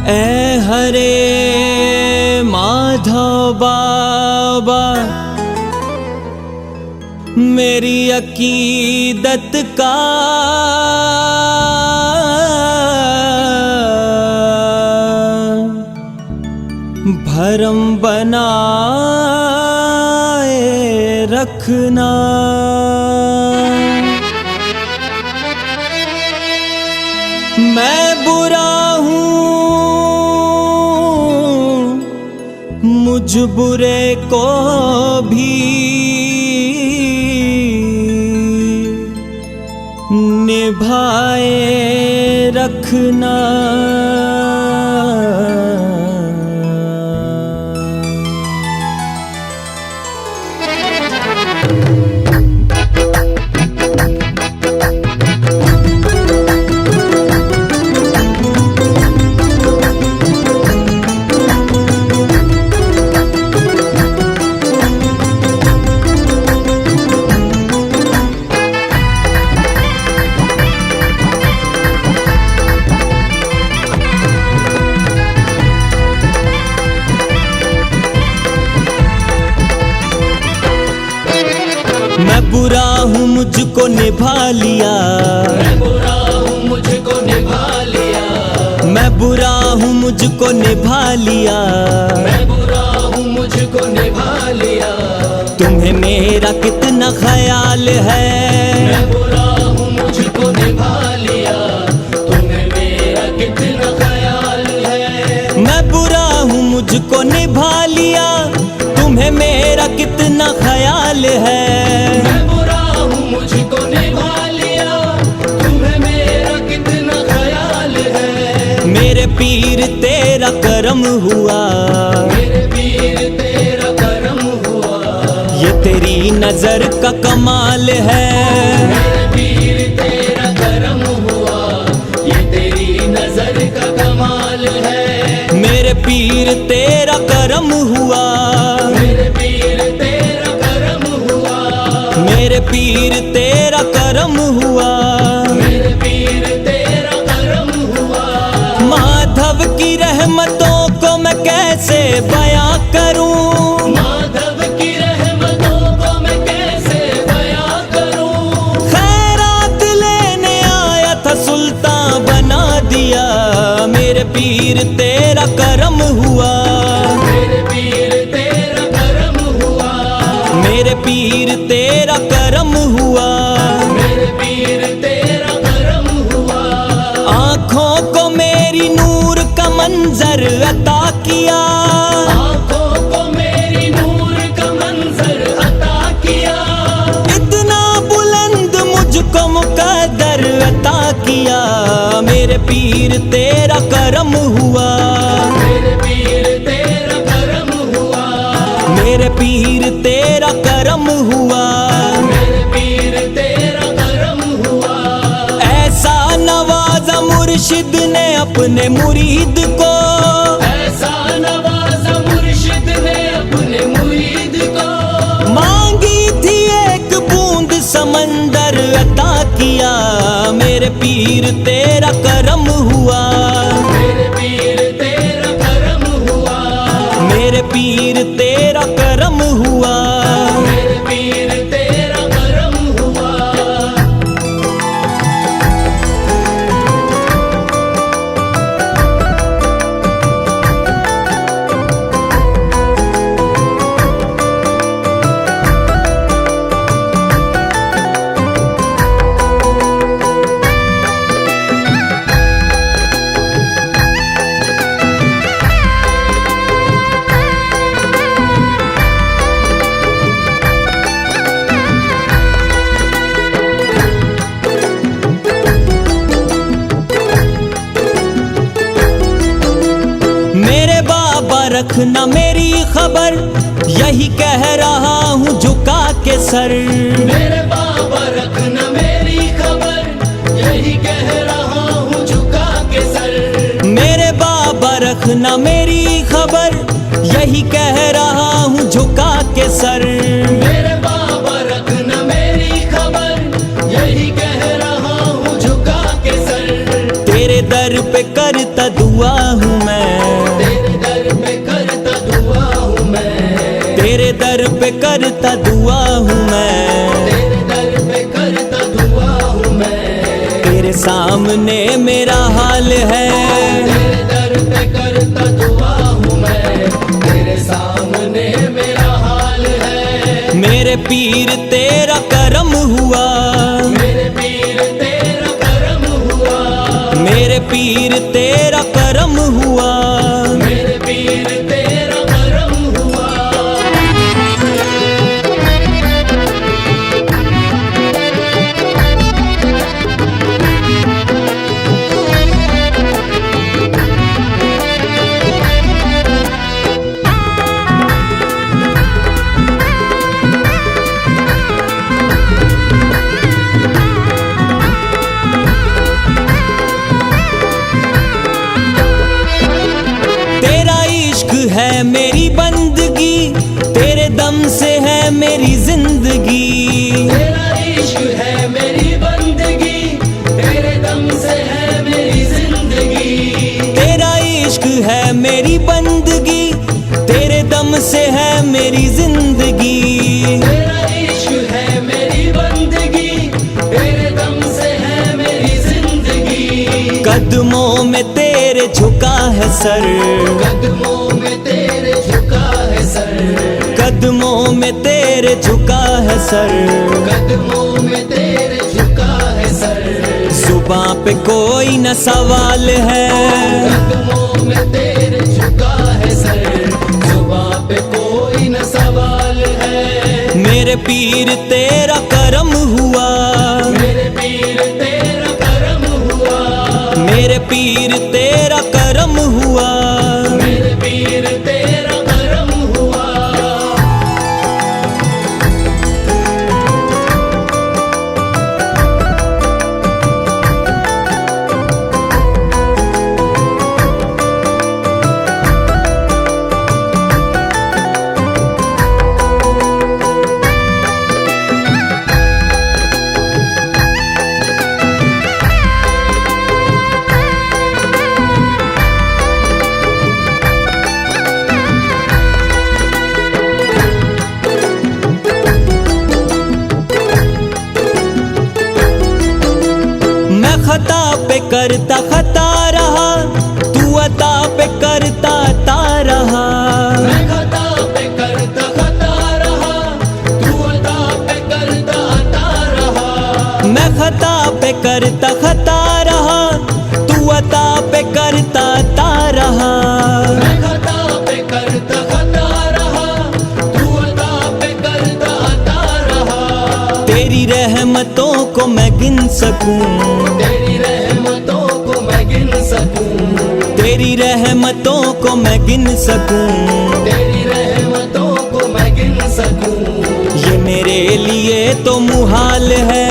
ऐ हरे माधव बाबा मेरी अकीदत का भरम बनाए रखना। मैं बुरा हूँ मुझ बुरे को भी निभाए रखना। मैं बुरा हूँ मुझको निभा लिया, मैं बुरा हूँ मुझको निभा लिया, मैं बुरा हूँ मुझको निभा लिया, मैं बुरा हूँ मुझको निभा लिया। तुम्हें मेरा कितना ख्याल है। मैं बुरा हूँ मुझको निभा लिया, तुम्हें मेरा कितना ख्याल है। मैं बुरा हूँ मुझको निभा लिया, तुम्हें मेरा कितना ख्याल है। मैं बुरा हूँ मुझको निभा लिया, तुम्हें मेरा कितना ख्याल है। मेरे पीर तेरा करम हुआ, मेरे पीर तेरा करम हुआ, ये तेरी नजर का कमाल है। मेरे पीर तेरा करम हुआ, ये तेरी नजर का कमाल है। मेरे पीर तेरा करम हुआ, मेरे पीर तेरा करम हुआ, मेरे पीर तेरा करम हुआ। मेरे पीर तेरा करम हुआ। माधव की रहमतों को मैं कैसे बयां करूं, माधव की रहमतों को मैं कैसे बयां करूं। खैरात लेने आया था सुल्तान बना दिया, मेरे पीर तेरा करम हुआ। मेरे पीर तेरा करम हुआ, मेरे पीर तेरा करम हुआ। मेरे पीर तेरा करम हुआ। आँखों को मेरी नूर का मंजर अता किया, आँखों को मेरी नूर का मंजर अता किया। इतना बुलंद मुझको मुकद्दर अता किया, मेरे पीर तेरा करम हुआ। मेरे पीर तेरा करम हुआ, मेरे पीर तेरा करम हुआ। मेरे पीर तेरा करम हुआ। ऐसा नवाजा मुर्शिद ने अपने मुरीद को, ऐसा नवाजा मुर्शिद ने अपने मुरीद को। मांगी थी एक बूंद समंदर अता किया, मेरे पीर तेरा करम हुआ। मेरे पीर तेरा करम हुआ, मेरे पीर तेरा करम हुआ। मेरे पीर तेरा करम हुआ। मेरे बाबा रखना मेरी खबर, यही कह रहा हूँ झुका के सर। मेरे बाबा रखना मेरी खबर, यही कह रहा हूँ झुका के सर। मेरे बाबा रखना मेरी खबर, यही कह रहा हूँ झुका के सर। मेरे बाबा रखना मेरी खबर, यही कह रहा हूँ झुका के सर। तेरे दर पे करता दुआ हूँ मैं, तेरे दर पे करता दुआ हूँ मैं, तेरे दर पे करता दुआ हूँ मैं, तेरे दर पे करता दुआ हूँ मैं, तेरे सामने मेरा हाल है। तेरे दर पे करता दुआ हूँ मैं, तेरे सामने मेरा हाल है। मेरे पीर तेरा करम हुआ, मेरे पीर तेरा करम हुआ, मेरे पीर तेरा करम हुआ, मेरे पीर तेरा करम हुआ। तेरा इश्क है मेरी बंदगी, तेरे दम से है मेरी जिंदगी, तेरा इश्क है मेरी बंदगी, तेरे दम से है मेरी जिंदगी, तेरा इश्क है मेरी बंदगी, तेरे दम से है मेरी जिंदगी। तेरा इश्क है मेरी बंदगी, तेरे दम से है मेरी जिंदगी। कदमों में तेरे झुका है सर, कदमों में तेरे झुका है सर, कदमों में तेरे झुका है सर, कदमों में तेरे झुका है सर, जुबां पे कोई न सवाल है। कदमों में तेरे झुका है सर, जुबां पे कोई न सवाल है। मेरे पीर तेरा करम हुआ, मेरे पीर तेरा करम हुआ, मेरे पीर तेरा करम हुआ, मेरे पीर तेरा करम हुआ। मैं खता पे करता खता रहा, तू अता पे करता अता रहा, मैं खता पे करता खता रहा, तू अता पे करता अता रहा, मैं खता पे करता खता रहा, तू अता पे करता अता रहा। मैं खता पे करता खता रहा, तू अता पे करता अता रहा। तेरी रहमतों को मैं गिन सकूं, तेरी रहमतों को मैं गिन सकूं, तेरी रहमतों को मैं गिन सकूं, तेरी रहमतों को मैं गिन सकूं। ये मेरे लिए तो मुहाल है।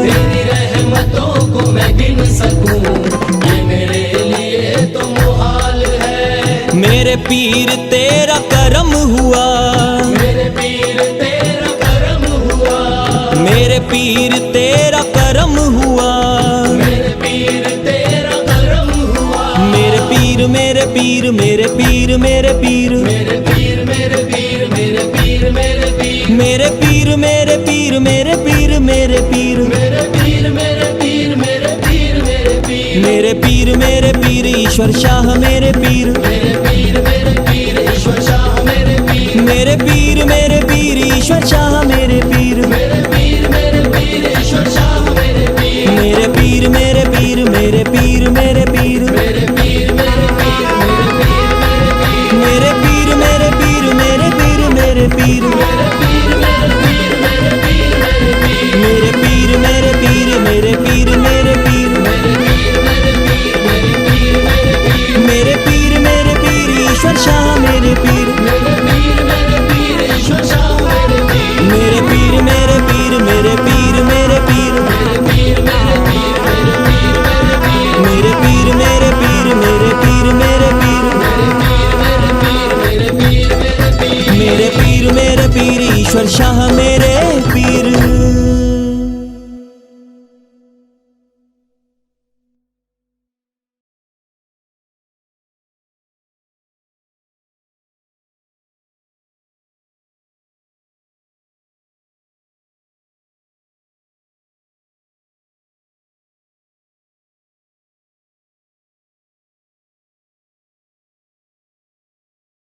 तेरी रहमतों को मैं गिन सकूं, ये मेरे लिए तो मुहाल है। मेरे पीर तेरा करम हुआ, मेरे पीर तेरा करम हुआ, मेरे पीर तेरा करम हुआ, मेरे पीर तेरा करम हुआ। मेरे पीर मेरे पीर मेरे पीर मेरे पीर मेरे पीर मेरे पीर मेरे पीर मेरे पीर मेरे पीर मेरे पीर मेरे पीर मेरे पीर मेरे पीर मेरे पीर मेरे पीर मेरे पीर मेरे पीर मेरे पीर ईश्वर शाह मेरे पीर मेरे पीर